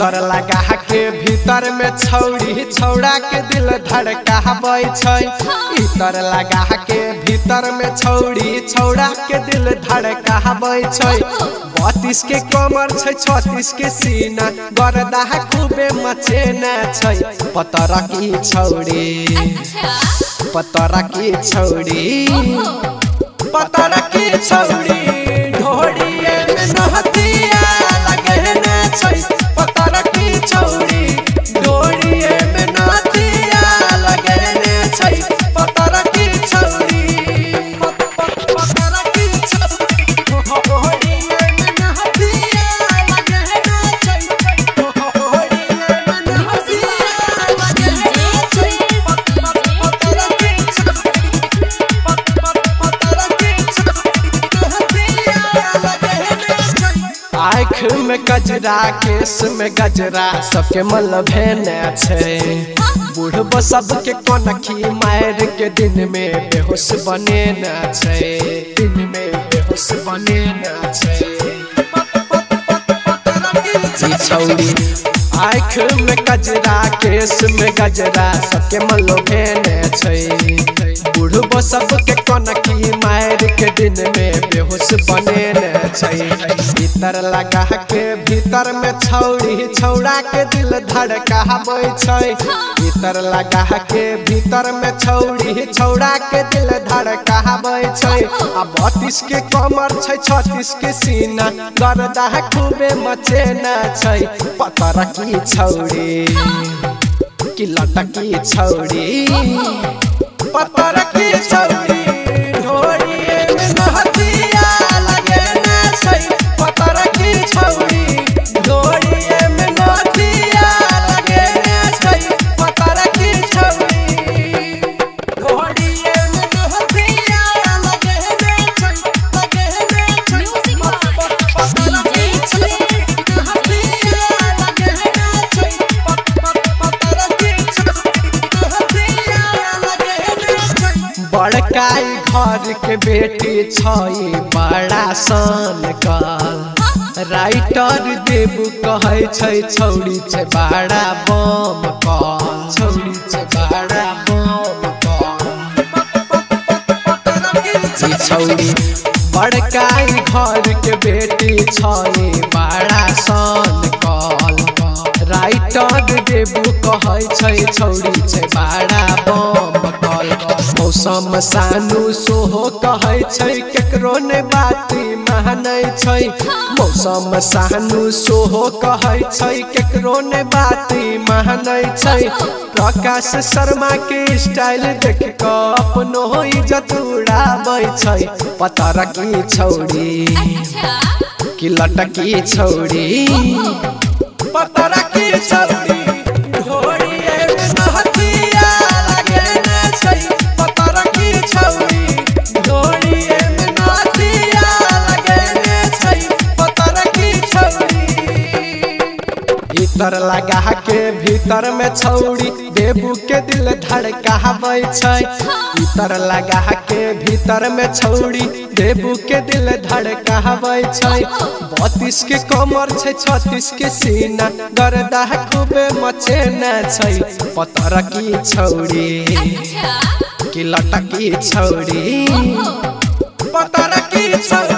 तर लगा के भीतर में छौड़ी छौड़ा के दिल धड़काबै छै। तर लगा के भीतर में छौड़ी छौड़ा के दिल धड़काबै छै। 32 के कमर छै 36 के सीना गर्दा खूबे मचेना छै। पतरा की छौड़ी पतरा की छौड़ी पतरा की छौड़ी ढोड़िए में नहतिया लगेना छै। पतरा की छौड़ी ढोड़िए में नहतिया लगेना छै। पतरा की छौड़ी पतरा की छौड़ी ढोड़िए में नहतिया लगेना छै। ढोड़िए में नहतिया लगेना छै। पतरा की छौड़ी पतरा की आँख में गजरा केस में गजरा सबके मन भेने छै। बूढ़ सबके कोनखी मार के दिन में बेहोश बने न छै। दिन में बेहोश बने न छै। छौड़ी आँख में गजरा केस में गजरा सबके मन भेने छै। बूढ़ सबके कोनखी मार के दिन में बेहोश बने न छै। भीतर लगा के भीतर में छौड़ी छौड़ा के दिल धड़काबै छै। भीतर लगा के भीतर में छौड़ी छौड़ा के दिल धड़काबै छै। 32 के कमर छै 36 के सीना गर्दा खूबे मचेना छै। पतरा की छौड़ी कि लटकी छौड़ी पतरा की छौड़ी ढोड़िए में नहतिया लगेना छै। पतरा की छौड़ी ढोड़िए में नहतिया लगेना छै। पतरा की छौड़ी ढोड़िए में नहतिया लगेना छै। लगेना छै। पतरा की छौड़ी नहतिया लगेना छै। पतरा की छौड़ी नहतिया लगेना छै। बड़काई घर के बेटी छै बड़ा सन कल। राइटर देबू कहै छै छौड़ी छै बड़ा बम कल। छौड़ी छै बड़ा बम कल। छौड़ी बड़काई घर के बेटी छै बड़ा सन कल। राइटर देबू कहै छै छौड़ी छै बड़ा बम कल। मौसम सानू सोहो कहै छै केकरो ने बात मानै छै। मौसम सानू सोहो कहै छै केकरो ने बात मानै छै। प्रकाश शर्मा के स्टाइल देख के अपनो इज्जत उड़ाबै छै। पतरा की छौड़ी कि लटकी छौड़ी पतरा की छौड़ी ढोड़िए में नहतिया लगेना छै। पतरा की छौड़ी ढोड़िए में नहतिया लगेना छै। पतरा की छौड़ी भीतर लगा के भीतर में छौड़ी देबू के दिल धड़काबै छै। भीतर लगा के भीतर में छौड़ी देबू के दिल धड़काबै छै। 32 के कमर छै 36 के सीना गर्दा खूबे मचेना छै। पतरा की छौड़ी कि लटकी छौड़ी पतरा की छौड़ी।